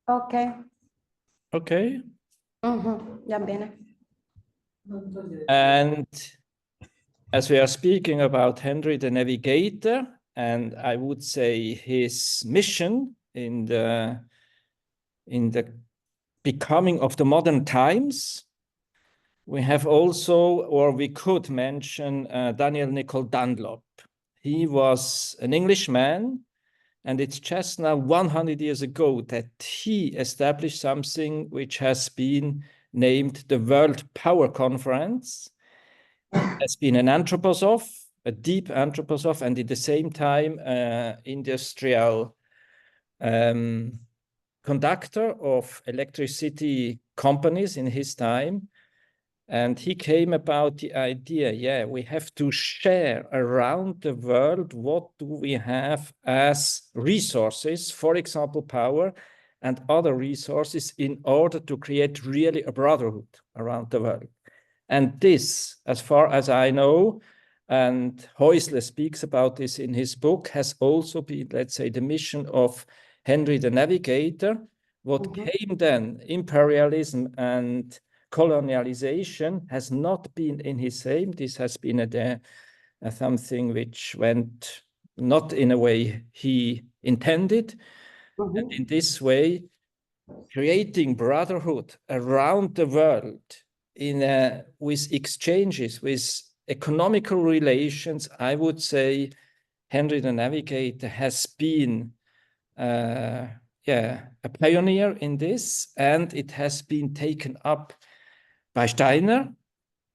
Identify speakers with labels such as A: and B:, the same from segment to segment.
A: Ok.
B: Okay.
A: Va bene.
B: And as we are speaking about Henry the Navigator, and I would say his mission in the becoming of the modern times, we have also, or we could mention Daniel Nicol Dunlop. He was an Englishman, and it's just now 100 years ago that he established something which has been named the World Power Conference. He has been an anthroposoph, a deep anthroposoph, and at the same time, industrial conductor of electricity companies in his time. And he came about the idea, yeah, we have to share around the world what do we have as resources, for example, power and other resources, in order to create really a brotherhood around the world. And this, as far as I know, and Häusler speaks about this in his book, has also been, let's say, the mission of Henry the Navigator. What came then, imperialism and colonialization, has not been in his aim. This has been something which went not in a way he intended. And in this way, creating brotherhood around the world with exchanges, with economical relations, I would say Henry the Navigator has been a pioneer in this, and it has been taken up by Steiner,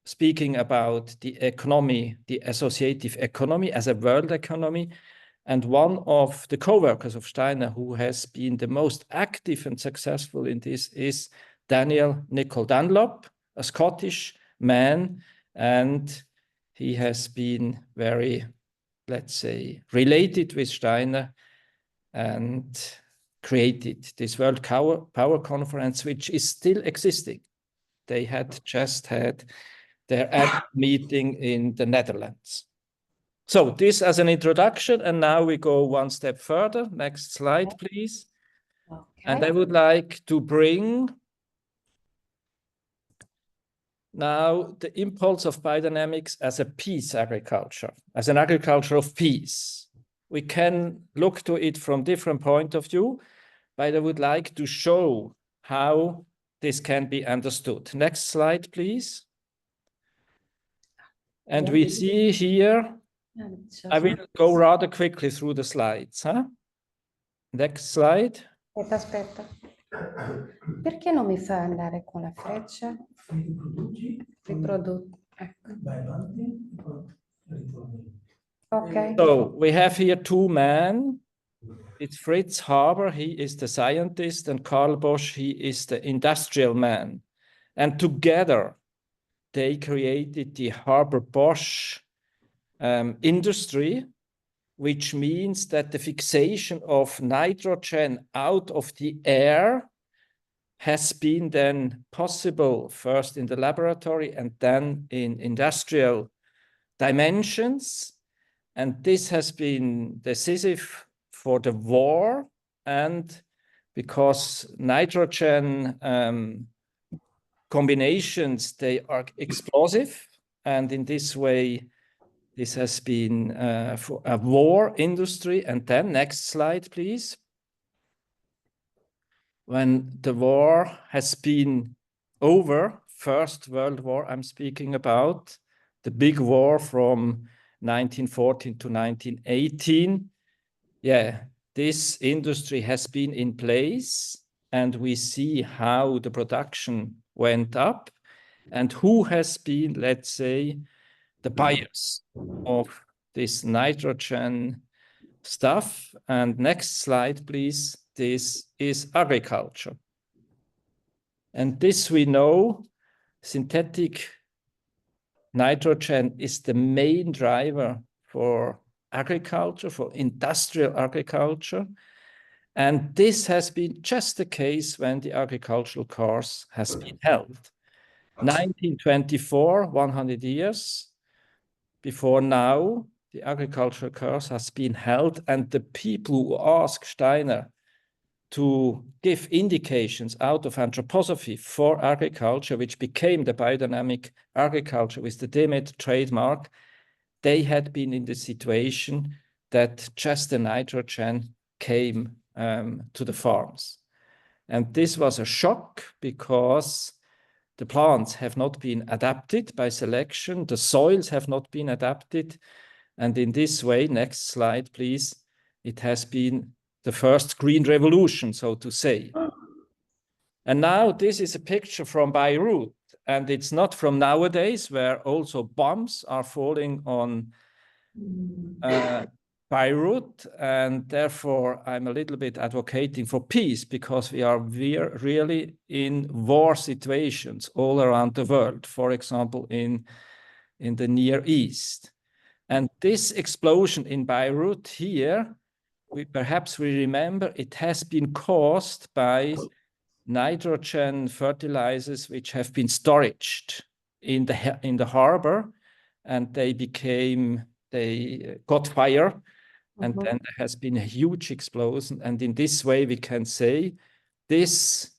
B: speaking about the economy, the associative economy as a world economy. And one of the co-workers of Steiner who has been the most active and successful in this is Daniel Nicol Dunlop, a Scottish man, and he has been very, let's say, related with Steiner and created this World Power Conference, which is still existing. They had just had their annual meeting in the Netherlands. So this as an introduction, and now we go one step further. Next slide, please. Okay. And I would like to bring now the impulse of biodynamics as a peace agriculture, as an agriculture of peace. We can look to it from different point of view, but I would like to show how this can be understood. Next slide, please. And we see here, I will go rather quickly through the slides. Next slide.
A: Aspetta. Perché non mi fa andare con la freccia? Riproduci. Ecco. Vai avanti, ritorni. Okay.
B: So we have here two men. It's Fritz Haber, he is the scientist, and Karl Bosch, he is the industrial man. And together, they created the Haber-Bosch industry, which means that the fixation of nitrogen out of the air has been then possible first in the laboratory and then in industrial dimensions. And this has been decisive for the war, and because nitrogen combinations, they are explosive, and in this way, this has been for a war industry. And then next slide, please. When the war has been over, First World War I'm speaking about, the big war from 1914 to 1918, yeah, this industry has been in place, and we see how the production went up and who has been, let's say, the buyers of this nitrogen stuff. And next slide, please. This is agriculture. And this we know, synthetic nitrogen is the main driver for agriculture, for industrial agriculture. And this has been just the case when the agricultural course has been held. 1924, 100 years before now, the agricultural course has been held, and the people who ask Steiner, to give indications out of anthroposophy for agriculture, which became the biodynamic agriculture with the Demet trademark, they had been in the situation that just the nitrogen came to the farms. And this was a shock because the plants have not been adapted by selection, the soils have not been adapted, and in this way, next slide please, it has been the first green revolution, so to say. And now this is a picture from Beirut, and it's not from nowadays where also bombs are falling on Beirut, and therefore I'm a little bit advocating for peace because we are really in war situations all around the world, for example, in the Near East. And this explosion in Beirut here, perhaps we remember, it has been caused by nitrogen fertilizers which have been stored in the harbor, and they got fire, and then there has been a huge explosion. And in this way, we can say this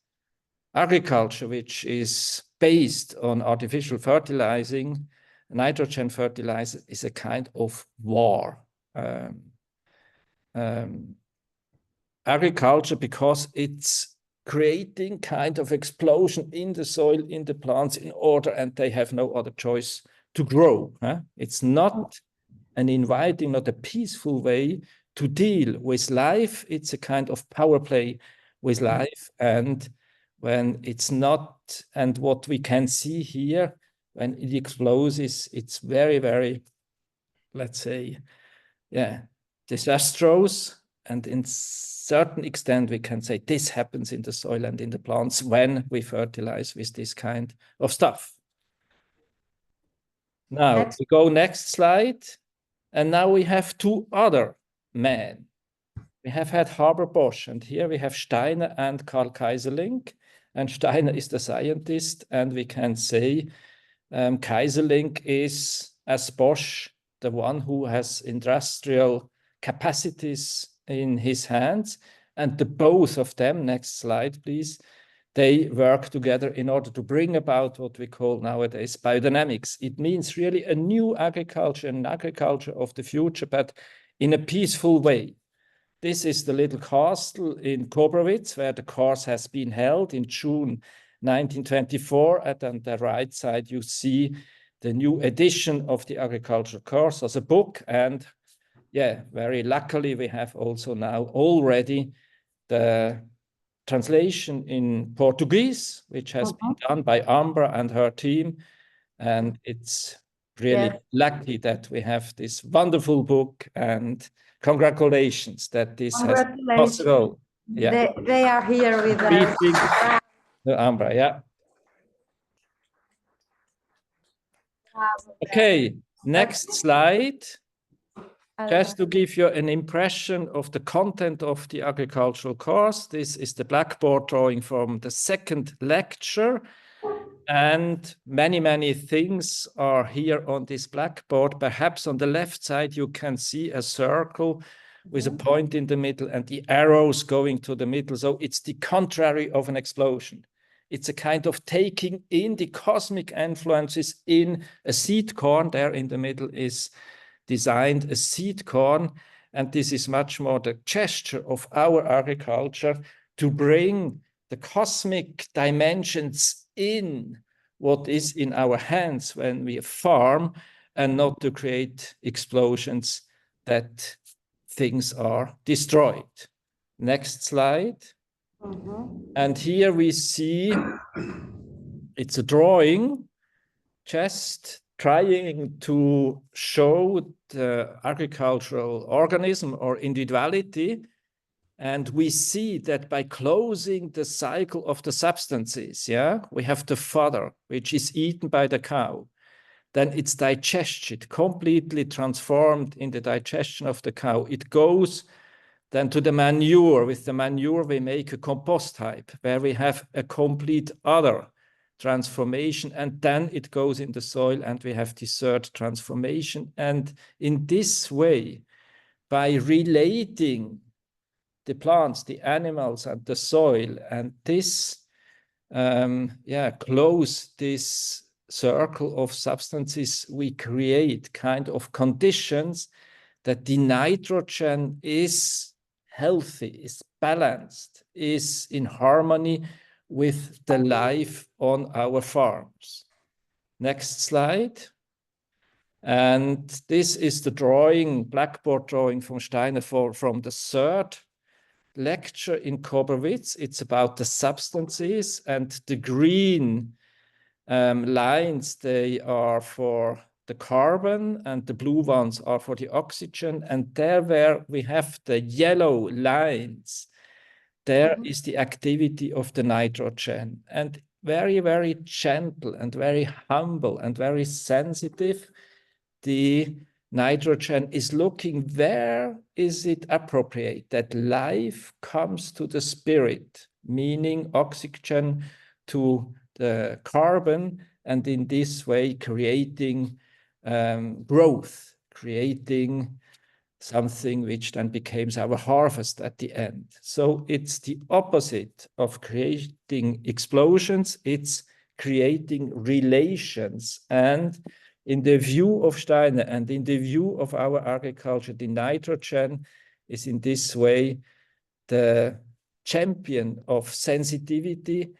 B: agriculture, which is based on artificial fertilizing, nitrogen fertilizer, is a kind of war agriculture, because it's creating kind of explosion in the soil, in the plants, in order, and they have no other choice to grow. It's not an inviting, not a peaceful way to deal with life. It's a kind of power play with life. And when it's not, and what we can see here, when it explodes, it's very, very, let's say, disastrous. And in certain extent, we can say this happens in the soil and in the plants when we fertilize with this kind of stuff. Now, we go next slide. And now we have two other men. We have had Haber-Bosch, and here we have Steiner and Karl Keyserlingk. And Steiner is the scientist, and we can say Keyserlingk is, as Bosch, the one who has industrial capacities in his hands. And the both of them, next slide please, they work together in order to bring about what we call nowadays biodynamics. It means really a new agriculture, an agriculture of the future, but in a peaceful way. This is the little castle in Kobrowitz, where the course has been held in June 1924. And on the right side, you see the new edition of the agricultural course as a book. And very luckily, we have also now already the translation in Portuguese, which has been done by Ambra and her team. And it's really lucky that we have this wonderful book, and congratulations that this has been possible. Yeah.
A: They are here with us.
B: The Ambra, yeah. Okay, next slide. Just to give you an impression of the content of the agricultural course, this is the blackboard drawing from the second lecture. And many, many things are here on this blackboard. Perhaps on the left side, you can see a circle with a point in the middle and the arrows going to the middle. So it's the contrary of an explosion. It's a kind of taking in the cosmic influences in a seed corn. There in the middle is designed a seed corn, and this is much more the gesture of our agriculture to bring the cosmic dimensions in what is in our hands when we farm, and not to create explosions that things are destroyed. Next slide. And here we see it's a drawing just trying to show the agricultural organism or individuality. And we see that by closing the cycle of the substances, we have the fodder, which is eaten by the cow. Then it's digested, completely transformed in the digestion of the cow. It goes then to the manure. With the manure, we make a compost type where we have a complete other transformation, and then it goes in the soil and we have the third transformation. And in this way, by relating the plants, the animals, and the soil. And this, close this circle of substances, we create kind of conditions that the nitrogen is healthy, is balanced, is in harmony with the life on our farms. Next slide. And this is the drawing, blackboard drawing from Steiner from the third lecture in Koblenz. It's about the substances, and the green lines, they are for the carbon, and the blue ones are for the oxygen. And there where we have the yellow lines, there is the activity of the nitrogen. And very, very gentle and very humble and very sensitive, the nitrogen is looking where is it appropriate that life comes to the spirit, meaning oxygen to the carbon, and in this way creating growth, creating something which then becomes our harvest at the end. So it's the opposite of creating explosions, it's creating relations. And in the view of Steiner and in the view of our agriculture, the nitrogen is in this way the champion of sensitivity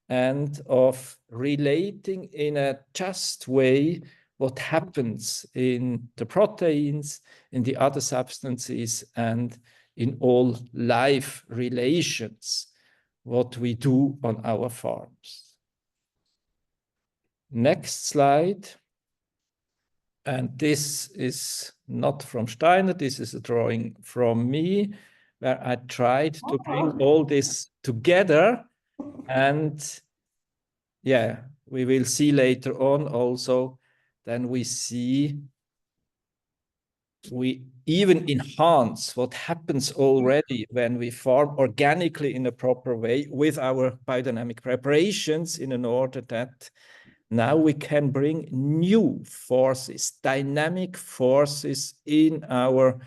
B: and of relating in a just way what happens in the proteins, in the other substances, and in all life relations, what we do on our farms. Next slide. And this is not from Steiner, this is a drawing from me, where I tried to bring all this together. And yeah, we will see later on also, then we see we even enhance what happens already when we farm organically in a proper way with our biodynamic preparations, in order that now we can bring new forces, dynamic forces in our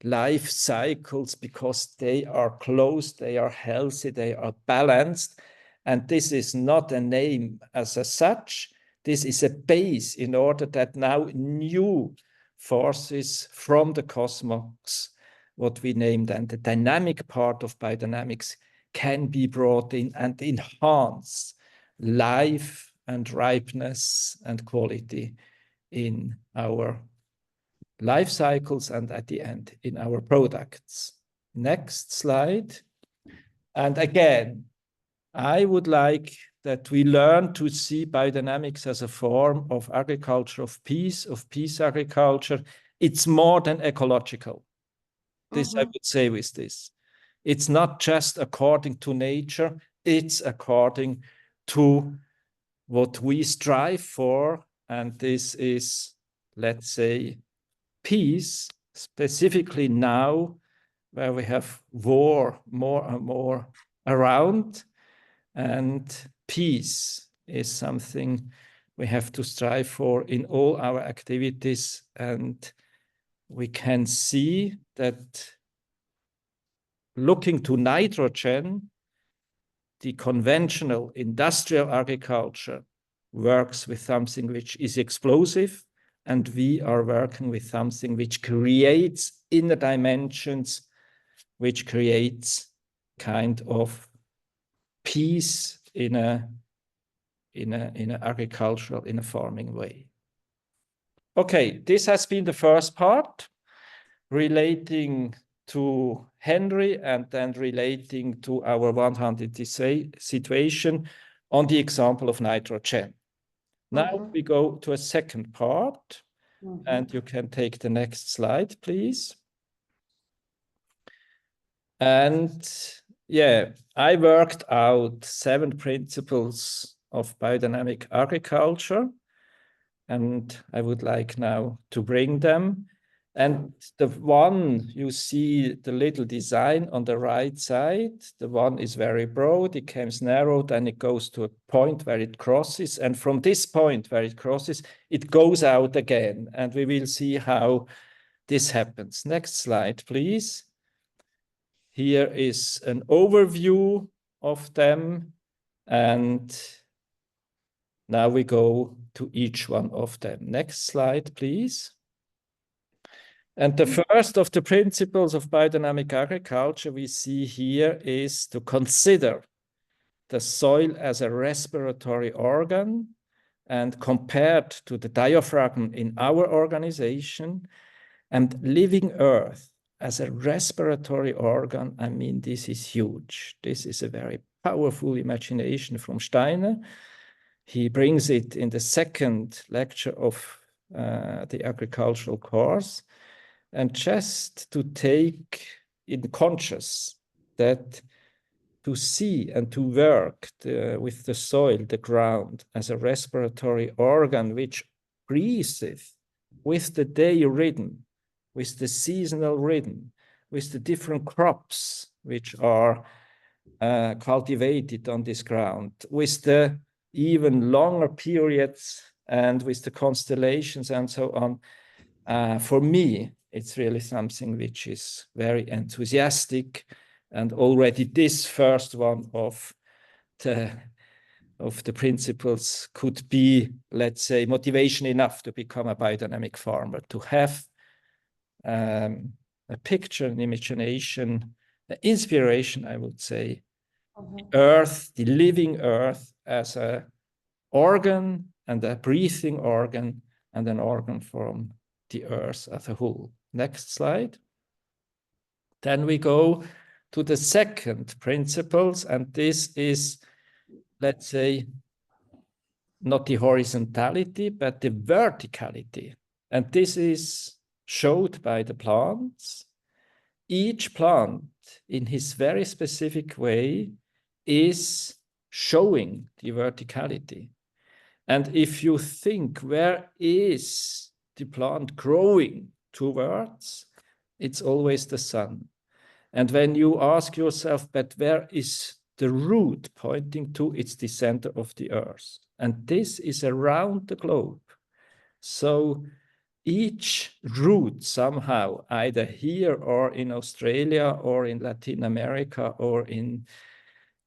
B: life cycles, because they are close, they are healthy, they are balanced. And this is not a name as such. This is a base in order that now new forces from the cosmos, what we named, and the dynamic part of biodynamics, can be brought in and enhance life and ripeness and quality in our life cycles and at the end in our products. Next slide. And again, I would like that we learn to see biodynamics as a form of agriculture of peace agriculture. It's more than ecological. This I would say with this. It's not just according to nature, it's according to what we strive for, and this is, let's say, peace, specifically now where we have war more and more around, and peace is something we have to strive for in all our activities. And we can see that looking to nitrogen, the conventional industrial agriculture works with something which is explosive, and we are working with something which creates inner dimensions, which creates kind of peace in a agricultural, in a farming way. Okay, this has been the first part, relating to Henry and then relating to our 100 situation on the example of nitrogen. Now we go to a second part, and you can take the next slide, please. And yeah, I worked out 7 principles of biodynamic agriculture, and I would like now to bring them. And the one, you see the little design on the right side, the one is very broad, it becomes narrow, then it goes to a point where it crosses, and from this point where it crosses, it goes out again, and we will see how this happens. Next slide, please. Here is an overview of them, and now we go to each one of them. Next slide, please. And the first of the principles of biodynamic agriculture we see here is to consider the soil as a respiratory organ, and compared to the diaphragm in our organization, and living earth as a respiratory organ, I mean, this is huge. This is a very powerful imagination from Steiner. He brings it in the second lecture of the agricultural course. And just to take in conscious that to see and to work with the soil, the ground, as a respiratory organ which breathes with the day rhythm, with the seasonal rhythm, with the different crops which are cultivated on this ground, with the even longer periods and with the constellations and so on. For me, it's really something which is very enthusiastic, and already this first one of the principles could be, let's say, motivation enough to become a biodynamic farmer, to have a picture, an imagination, an inspiration, I would say, earth, the living earth as an organ and a breathing organ and an organ from the earth as a whole. Next slide. Then we go to the second principles, and this is, let's say, not the horizontality, but the verticality. And this is showed by the plants. Each plant, in his very specific way, is showing the verticality. And if you think, where is the plant growing towards? It's always the sun. And when you ask yourself, but where is the root pointing to? It's the center of the earth. And this is around the globe. So each root somehow, either here or in Australia or in Latin America or in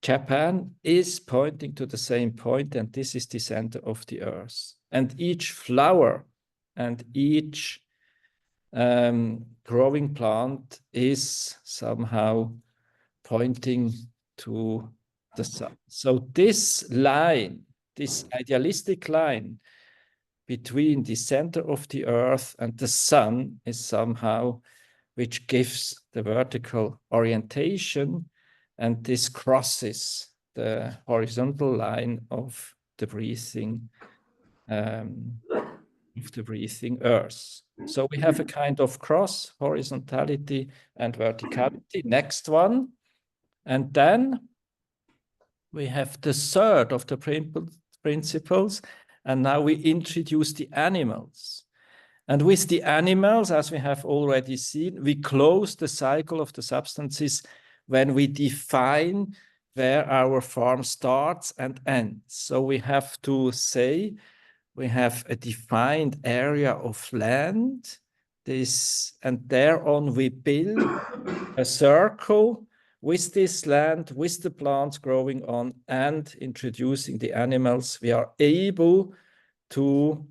B: Japan, is pointing to the same point, and this is the center of the earth. And each flower and each growing plant is somehow pointing to the sun. So this line, this idealistic line between the center of the earth and the sun is somehow which gives the vertical orientation, and this crosses the horizontal line of the breathing earth. So we have a kind of cross, horizontality and verticality. Next one. And then we have the third of the principles, and now we introduce the animals. And with the animals, as we have already seen, we close the cycle of the substances when we define where our farm starts and ends. So we have to say, we have a defined area of land, and thereon we build a circle with this land, with the plants growing on, and introducing the animals. We are able to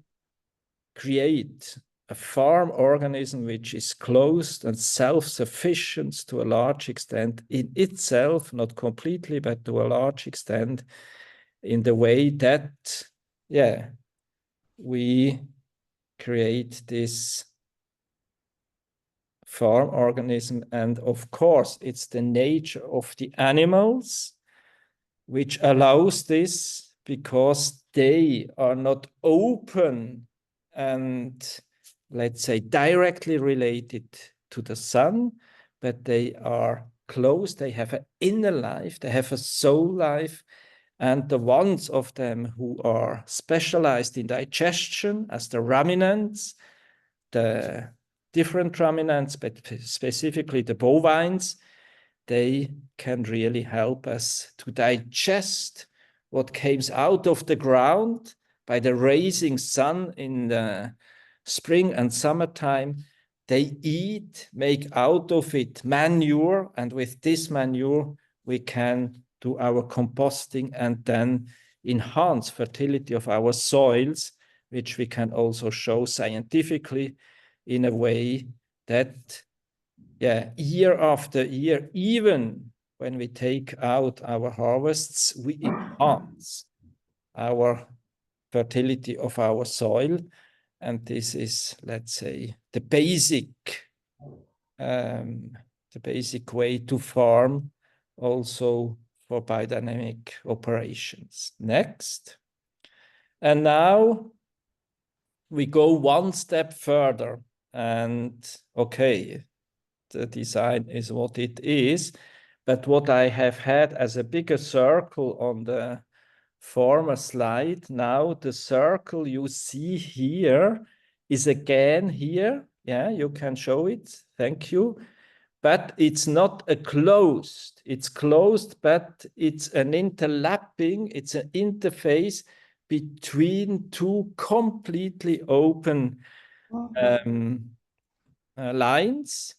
B: create a farm organism which is closed and self-sufficient to a large extent in itself, not completely, but to a large extent, in the way that, we create this farm organism. And of course, it's the nature of the animals which allows this, because they are not open and, let's say, directly related to the sun, but they are closed. They have an inner life, they have a soul life. And the ones of them who are specialized in digestion, as the ruminants, the different ruminants, but specifically the bovines, they can really help us to digest what comes out of the ground by the rising sun in the spring and summertime. they eat, make out of it manure, and with this manure we can do our composting and then enhance fertility of our soils, which we can also show scientifically in a way that, yeah, year after year, even when we take out our harvests, we enhance our fertility of our soil. And this is, let's say, the basic way to farm also for biodynamic operations. Next. And now we go one step further, and okay, the design is what it is, but what I have had as a bigger circle on the former slide, now the circle you see here is again here. Yeah, you can show it. Thank you. But it's not a closed. It's closed, but it's an interlapping. It's an interface between two completely open lines.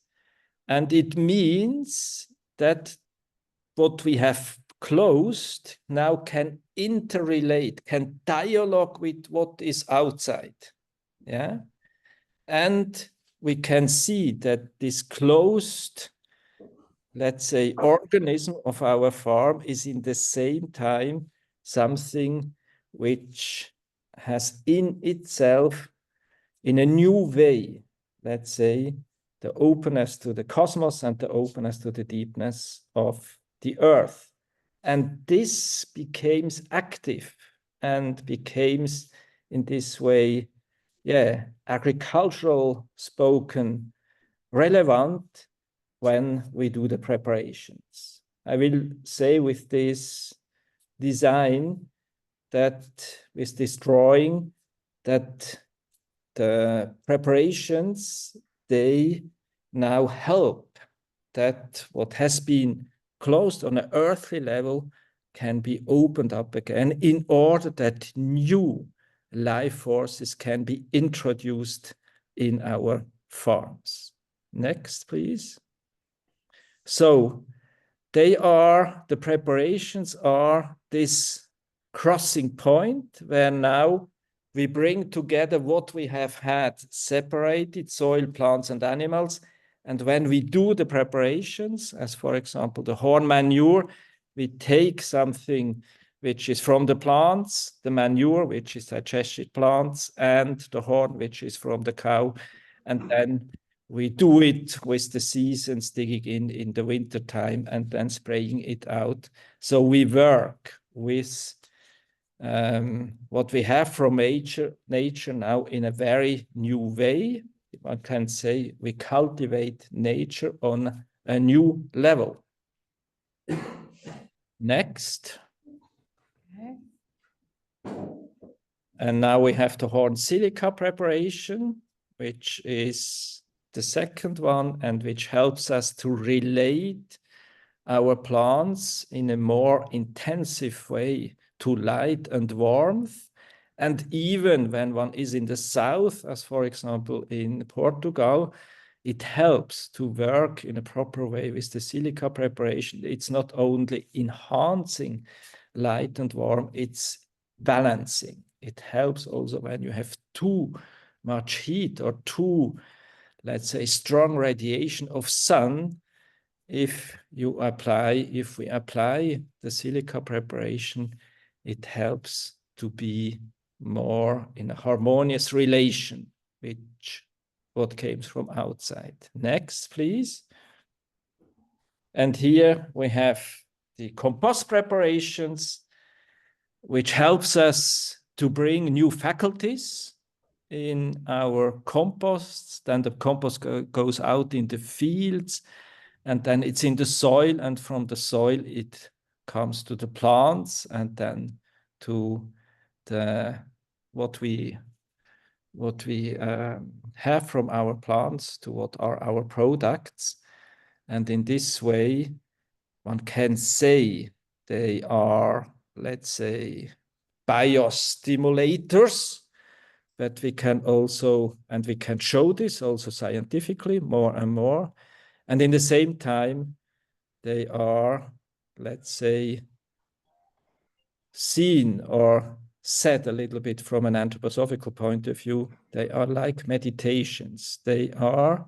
B: And it means that what we have closed now can interrelate, can dialogue with what is outside. Yeah. And we can see that this closed, let's say, organism of our farm is in the same time something which has in itself, in a new way, let's say, the openness to the cosmos and the openness to the deepness of the earth. And this becomes active and becomes in this way, yeah, agricultural spoken, relevant when we do the preparations. I will say with this design that, with this drawing, that the preparations, they now help that what has been closed on an earthly level can be opened up again in order that new life forces can be introduced in our farms. Next, please. So the preparations are this crossing point where now we bring together what we have had separated, soil, plants, and animals. And when we do the preparations, as for example, the horn manure, we take something which is from the plants, the manure, which is digested plants, and the horn, which is from the cow. And then we do it with the seasons, digging in the winter time and then spraying it out. So we work with what we have from nature now in a very new way. One can say we cultivate nature on a new level. Next. Okay. And now we have the horn silica preparation, which is the second one and which helps us to relate our plants in a more intensive way to light and warmth. And even when one is in the south, as for example in Portugal, it helps to work in a proper way with the silica preparation. It's not only enhancing light and warm, it's balancing. It helps also when you have too much heat or too, let's say, strong radiation of sun. If we apply the silica preparation, it helps to be more in a harmonious relation with what came from outside. Next, please. And here we have the compost preparations, which helps us to bring new faculties in our composts. Then the compost goes out in the fields, and then it's in the soil, and from the soil it comes to the plants, and then to the what we have from our plants to what are our products. And in this way, one can say they are, let's say, biostimulators but we can also, and we can show this also scientifically more and more. And in the same time, they are, let's say, seen or said a little bit from an anthroposophical point of view. They are like meditations. They are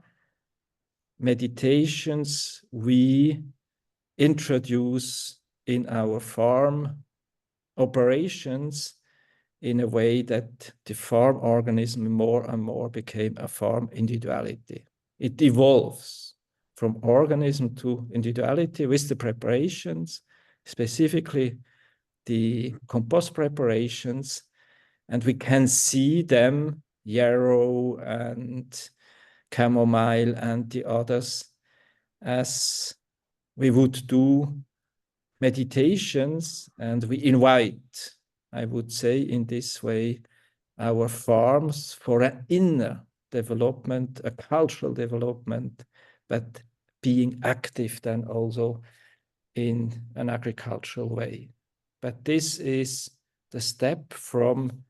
B: meditations we introduce in our farm operations in a way that the farm organism more and more became a farm individuality. It evolves from organism to individuality with the preparations, specifically the compost preparations, and we can see them, yarrow and chamomile and the others, as we would do meditations, and we invite, I would say in this way, our farms for an inner development, a cultural development, but being active then also in an agricultural way. But this is the step from,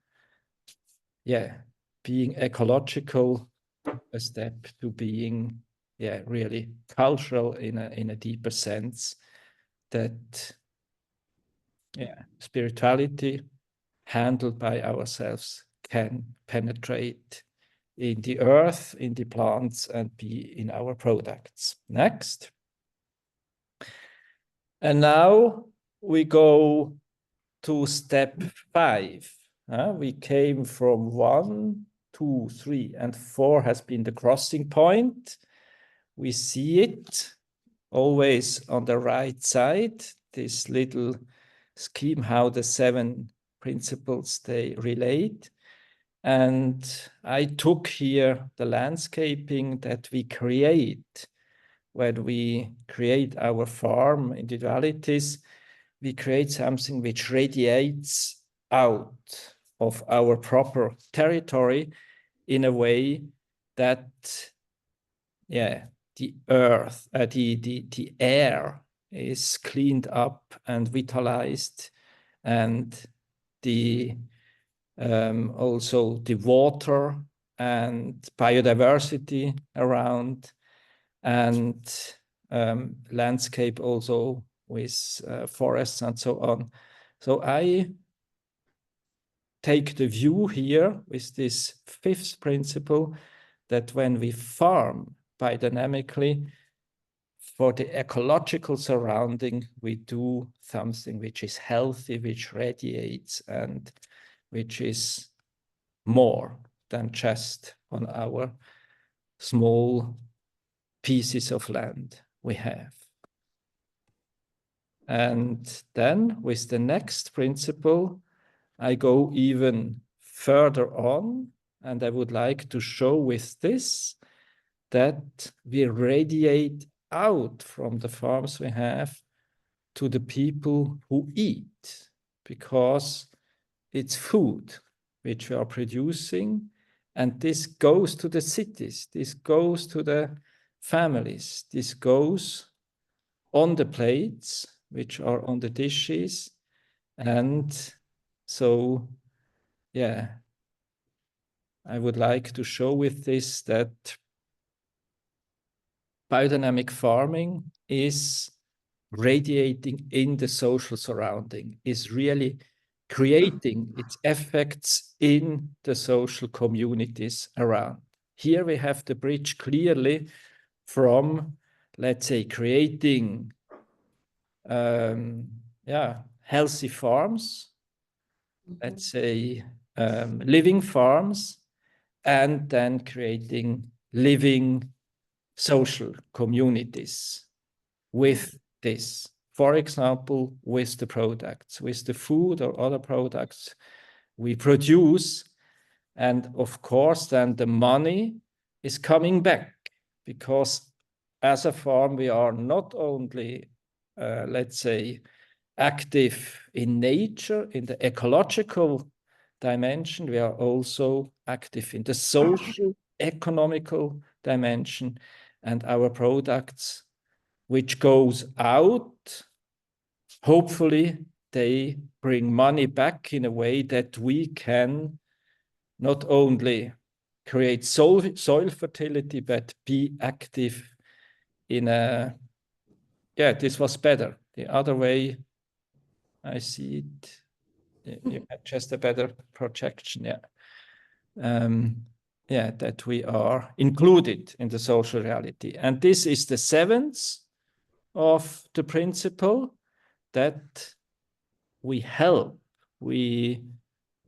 B: being ecological, a step to being, really cultural in a deeper sense, that, spirituality handled by ourselves can penetrate in the earth, in the plants, and be in our products. Next. And now we go to step 5. We came from 1, 2, 3, and 4 has been the crossing point. We see it always on the right side, this little scheme, how the 7 principles they relate. And I took here the landscaping that we create when we create our farm individualities. We create something which radiates out of our proper territory in a way that, the earth, the air is cleaned up and vitalized, and the also the water and biodiversity around, and landscape also with forests and so on. So I take the view here with this 5th principle, that when we farm biodynamically for the ecological surrounding, we do something which is healthy, which radiates, and which is more than just on our small pieces of land we have. And then with the next principle, I go even further on, and I would like to show with this that we radiate out from the farms we have to the people who eat, because it's food which we are producing, and this goes to the cities, this goes to the families, this goes on the plates which are on the dishes. And so, I would like to show with this that biodynamic farming is radiating in the social surrounding, is really creating its effects in the social communities around. Here we have the bridge clearly from, let's say, creating healthy farms, let's say living farms, and then creating living social communities with this. For example, with the products, with the food or other products we produce. And of course, then the money is coming back, because as a farm, we are not only, let's say, active in nature, in the ecological dimension, we are also active in the social, economical dimension, and our products, which goes out, hopefully they bring money back in a way that we can not only create soil fertility, but be active in a, yeah, this was better. The other way, I see it. You had just a better projection, yeah. Yeah, that we are included in the social reality. And this is the seventh of the principle, that we help, we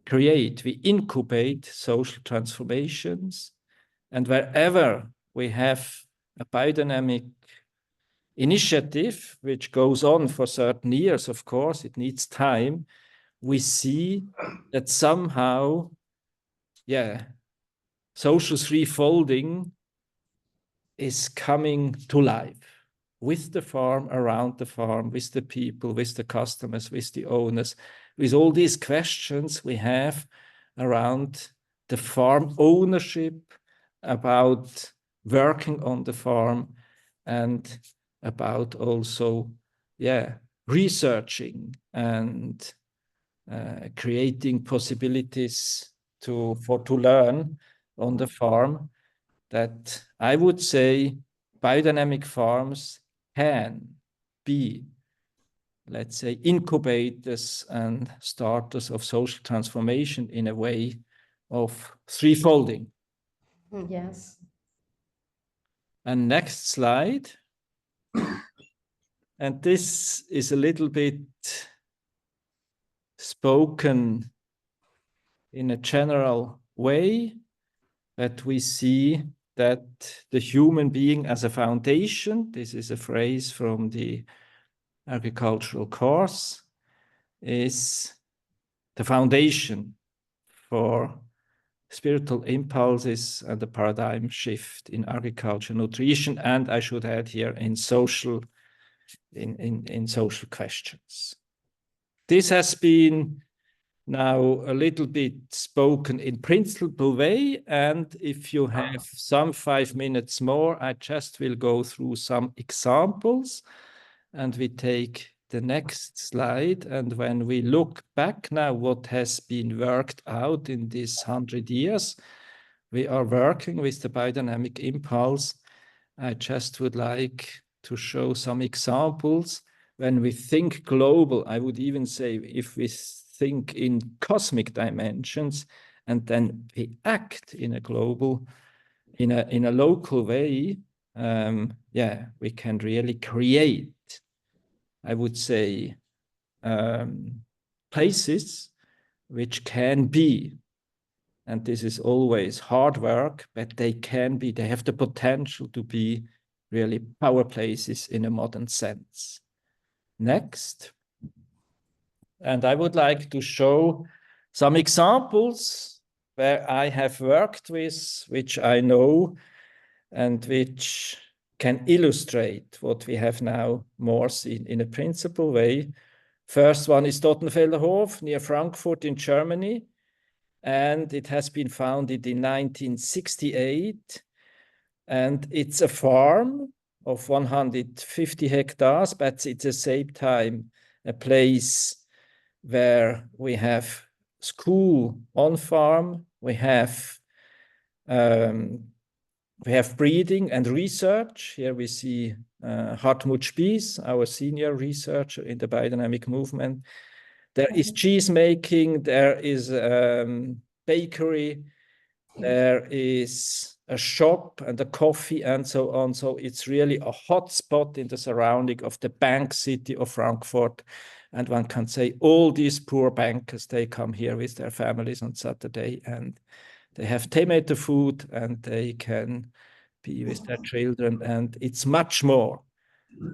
B: create, we incubate social transformations. And wherever we have a biodynamic initiative, which goes on for certain years, of course, it needs time, we see that somehow, yeah, social threefolding is coming to life with the farm, around the farm, with the people, with the customers, with the owners, with all these questions we have around the farm ownership, about working on the farm, and about also, yeah, researching and creating possibilities to learn on the farm, that I would say biodynamic farms can be, let's say, incubators and starters of social transformation in a way of threefolding.
A: Yes.
B: And next slide. And this is a little bit spoken in a general way, that we see that the human being as a foundation, this is a phrase from the agricultural course, is the foundation for spiritual impulses and the paradigm shift in agriculture, nutrition, and I should add here in social, in social questions. This has been now a little bit spoken in principle way, and if you have some 5 minutes more, I just will go through some examples, and we take the next slide. And when we look back now, what has been worked out in these 100 years, we are working with the biodynamic impulse. I just would like to show some examples. When we think global, I would even say if we think in cosmic dimensions, and then we act in a global, in a local way, yeah, we can really create, I would say, places which can be, and this is always hard work, but they can be, they have the potential to be really power places in a modern sense. Next. And I would like to show some examples where I have worked with, which I know, and which can illustrate what we have now more seen in a principal way. First one is Dottenfelder Hof near Frankfurt in Germany, and it has been founded in 1968, and it's a farm of 150 hectares, but it's at the same time a place where we have school on farm, we have breeding and research. Here we see Hartmut Spies, our senior researcher in the biodynamic movement. There is cheese making, there is bakery, there is a shop and a coffee and so on. So it's really a hot spot in the surrounding of the bank city of Frankfurt. And one can say all these poor bankers, they come here with their families on Saturday, and they have tomato food and they can be with their children. And it's much more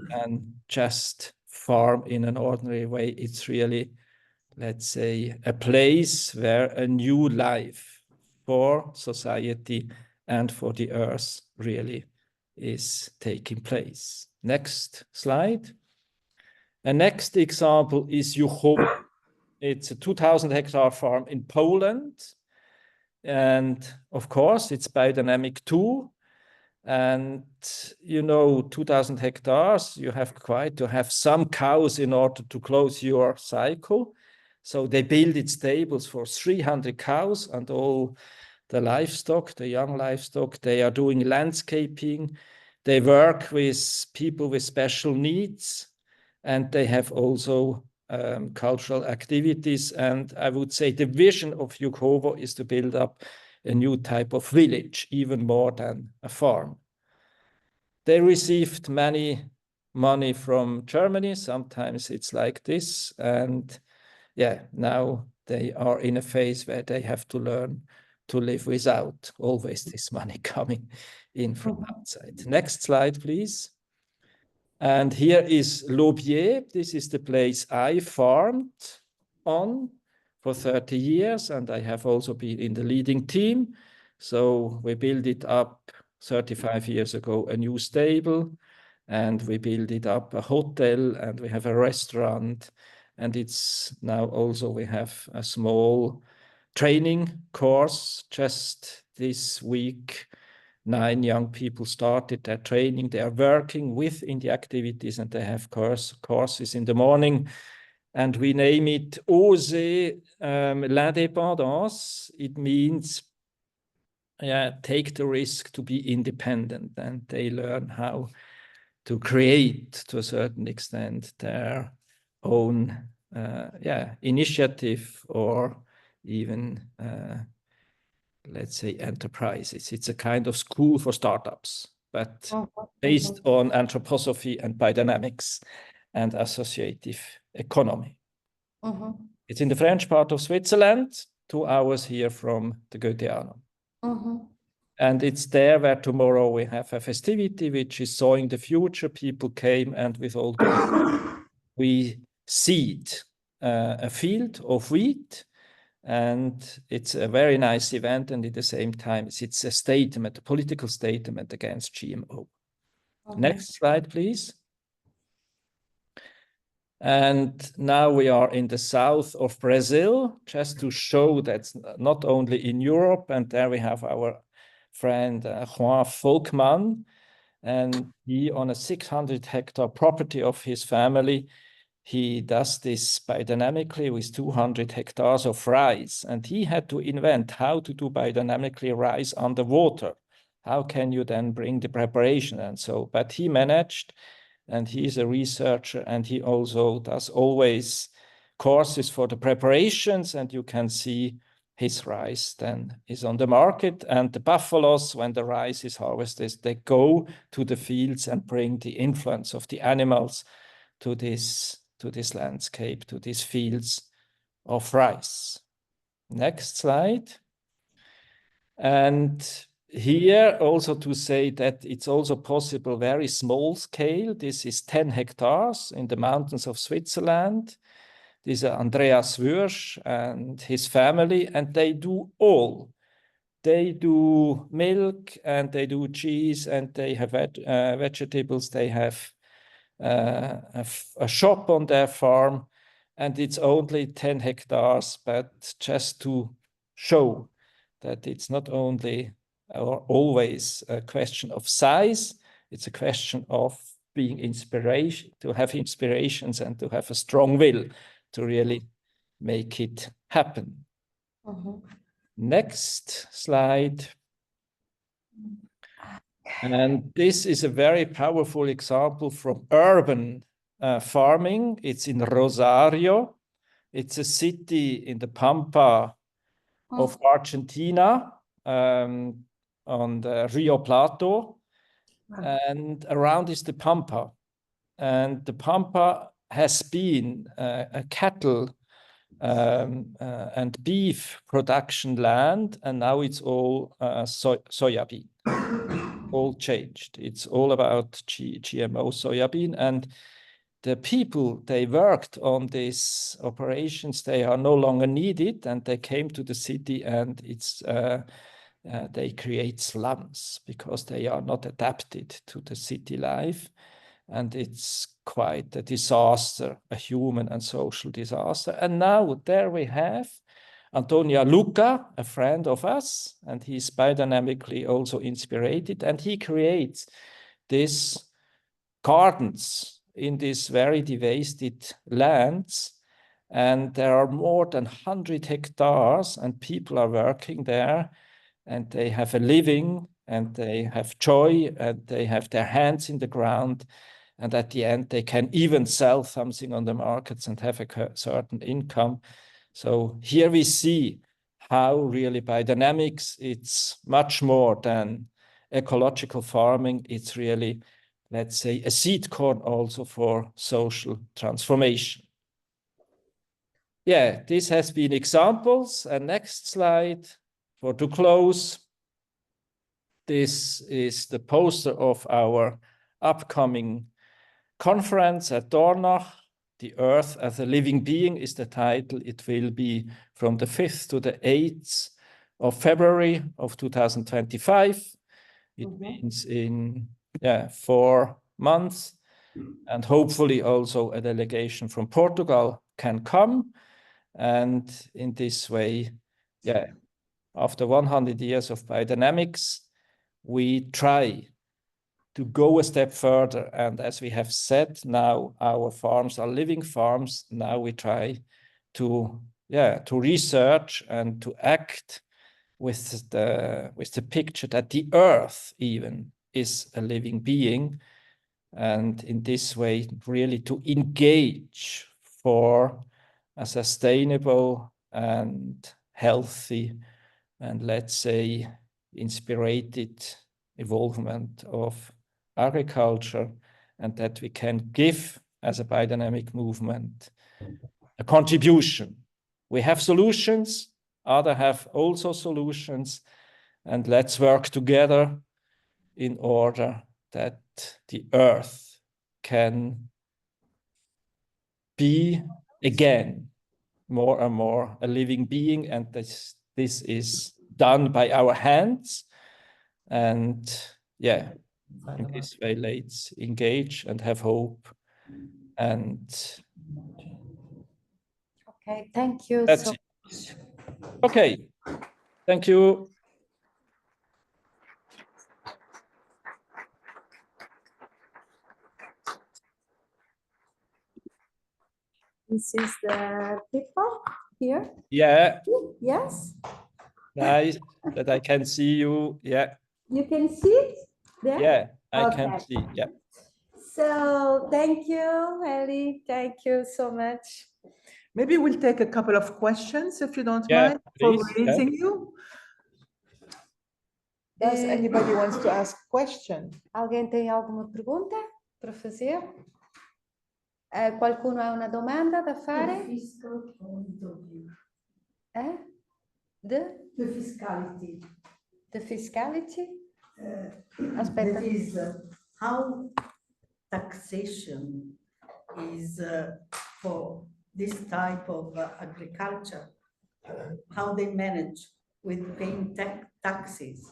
B: than just farm in an ordinary way. It's really, let's say, a place where a new life for society and for the earth really is taking place. Next slide. A next example is Juchowo. It's a 2,000 hectare farm in Poland. And of course, it's biodynamic too. And, you know, 2,000 hectares, you have quite to have some cows in order to close your cycle. So they build stables for 300 cows and all the livestock, the young livestock. They are doing landscaping. They work with people with special needs, and they have also cultural activities. And I would say the vision of Jukovo is to build up a new type of village, even more than a farm. They received many money from Germany. Sometimes it's like this. And yeah, now they are in a phase where they have to learn to live without always this money coming in from outside. Next slide, please. And here is L'Aubier. This is the place I farmed on for 30 years, and I have also been in the leading team. So we built it up 35 years ago, a new stable, and we built it up a hotel, and we have a restaurant, and it's now also we have a small training course. Just this week 9 young people started their training. They are working within the activities, and they have courses in the morning. And we name it Oser l'indépendance. It means take the risk to be independent, and they learn how to create, to a certain extent, their own initiative, or even let's say enterprises. It's a kind of school for startups, but based on anthroposophy and biodynamics and associative economy. It's in the French part of Switzerland, 2 hours here from the Goetheanum. And it's there where tomorrow we have a festivity, which is sowing the future. People came, and with all we seed a field of wheat. And it's a very nice event, and at the same time, it's a statement, a political statement against GMO. Next slide, please. And now we are in the south of Brazil, just to show that not only in Europe, and there we have our friend Juan Volkmann, and he, on a 600-hectare property of his family, he does this biodynamically with 200 hectares of rice. And he had to invent how to do biodynamically rice underwater. How can you then bring the preparation? And so, but he managed, and he's a researcher, and he also does always courses for the preparations, and you can see his rice then is on the market. And the buffaloes, when the rice is harvested, they go to the fields and bring the influence of the animals to this landscape, to these fields of rice. Next slide. And here also to say that it's also possible very small scale. This is 10 hectares in the mountains of Switzerland. This is Andreas Würsch and his family, and they do all. They do milk, and they do cheese, and they have vegetables. They have a shop on their farm, and it's only 10 hectares, but just to show that it's not only or always a question of size, it's a question of being inspiration, to have inspirations and to have a strong will to really make it happen. Next slide. And this is a very powerful example from urban farming. It's in Rosario. It's a city in the Pampa of Argentina, on the Rio Plato. And around is the Pampa. And the Pampa has been a cattle and beef production land, and now it's all soybean. All changed. It's all about GMO soybean, and the people, they worked on these operations, they are no longer needed, and they came to the city, and it's they create slums because they are not adapted to the city life, and it's quite a disaster, a human and social disaster. And now there we have Antonia Luca, a friend of us, and he's biodynamically also inspired, and he creates these gardens in these very devastated lands, And there are more than 100 hectares and people are working there and they have a living and they have joy and they have their hands in the ground. And at the end, they can even sell something on the markets and have a certain income. So here we see how really biodynamics, it's much more than ecological farming. It's really, let's say, a seed corn also for social transformation. Yeah, this has been examples. And next slide to close. This is the poster of our upcoming conference at Dornach. The Earth as a Living Being is the title. It will be from the 5th to the 8th of February of 2025. It means in 4 months. And hopefully also a delegation from Portugal can come. And in this way, after 100 years of biodynamics, we try to go a step further. And as we have said, now our farms are living farms. Now we try to research and to act with the picture that the earth even is a living being. And in this way, really to engage for a sustainable and healthy and, let's say, inspired evolvement of agriculture, and that we can give as a biodynamic movement a contribution. We have solutions, others have also solutions, and let's work together in order that the earth can be again more and more a living being, and this is done by our hands. And in this way, let's engage and have hope. And
A: okay, thank you
B: that's
A: so
B: it.
A: much.
B: Okay, thank you.
A: This is the people here.
B: Yeah.
A: Yes.
B: Nice that I can see you. Yeah.
A: You can see it there?
B: Yeah, I
A: Okay.
B: can see. Yeah.
A: So thank you, Ellie. Thank you so much.
C: Maybe we'll take a couple of questions, if you don't
B: Yeah,
C: mind,
B: please.
C: for raising you. Does anybody wants to ask question?
A: Alguém tem alguma pergunta para fazer? Qualcuno ha una domanda da fare?
D: The fiscality.
A: The fiscality? Aspetta.
D: That is how taxation is for this type of agriculture, how they manage with paying taxes.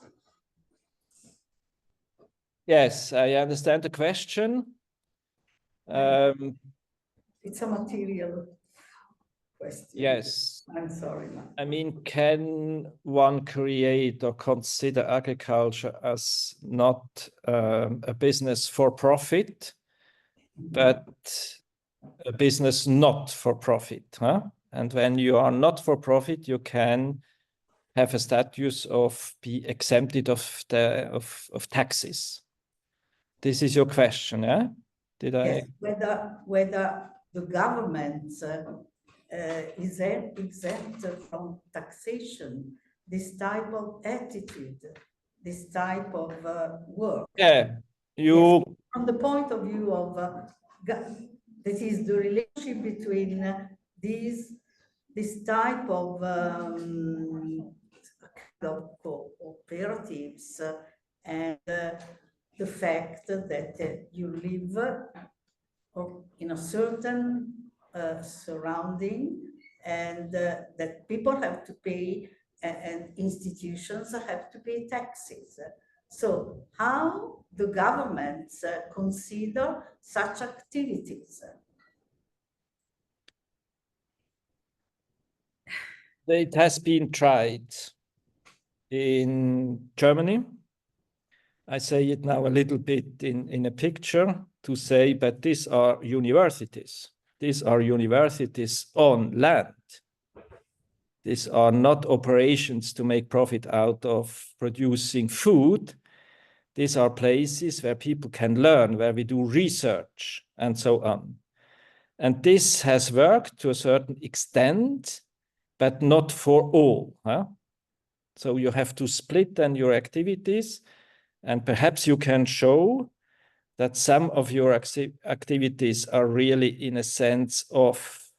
B: Yes, I understand the question.
D: It's a material question.
B: Yes.
D: I'm sorry.
B: I mean, can one create or consider agriculture as not a business for profit, but a business not for profit? Huh? And when you are not for profit, you can have a status of be exempted of taxes. This is your question, yeah? Did I?
D: Yes, whether the government is exempt from taxation, this type of attitude, this type of work.
B: Yeah, you.
D: Yes, from the point of view of that is the relationship between this type of cooperatives and the fact that you live in a certain surrounding, and that people have to pay and institutions have to pay taxes. So how the governments consider such activities?
B: It has been tried in Germany. I say it now a little bit in a picture to say, but these are universities. These are universities on land. These are not operations to make profit out of producing food. These are places where people can learn, where we do research and so on. And this has worked to a certain extent, but not for all. Huh? So you have to split then your activities, and perhaps you can show that some of your activities are really in a sense of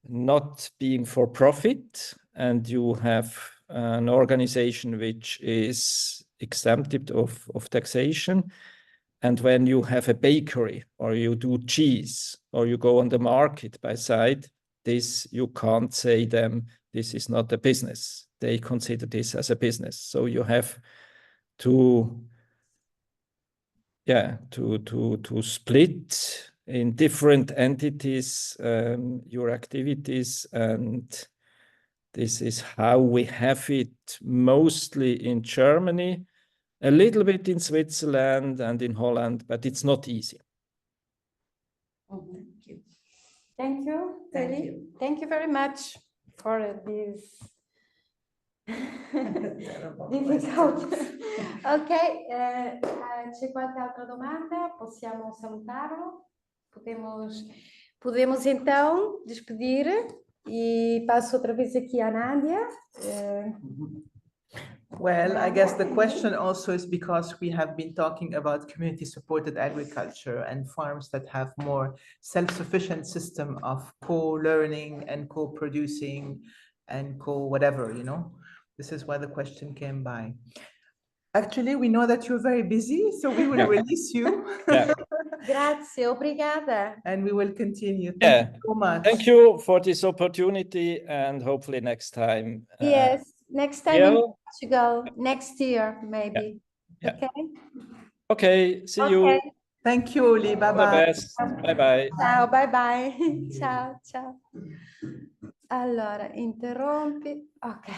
B: not being for profit, and you have an organization which is exempted of taxation. And when you have a bakery or you do cheese or you go on the market by side, this you can't say them, this is not a business. They consider this as a business. So you have to split in different entities your activities, and this is how we have it mostly in Germany, a little bit in Switzerland and in Holland, but it's not easy.
A: Thank you.
D: Thank
A: Teddy.
D: you.
A: Thank you very much for this difficult. Ok, c'è qualche altra domanda? Possiamo salutarlo? Podemos então despedir e passo outra vez aqui à Nádia.
C: Well, I guess the question also is because we have been talking about community-supported agriculture and farms that have more self-sufficient system of co-learning and co-producing and co-whatever, you know? This is why the question came by. Actually, we know that you're very busy, so we will release you.
B: Yeah.
A: Grazie, obrigada.
C: And we will continue. Thank you so much.
B: Thank you for this opportunity, and hopefully next time.
A: Yes, next time in Portugal, next year, maybe.
B: Yeah.
A: Okay?
B: Okay, see you.
C: Thank you, Uli.
B: All the
C: Bye-bye.
B: best. Bye-bye.
A: Ciao, bye bye. Ciao, ciao. Allora, interrompi. Ok.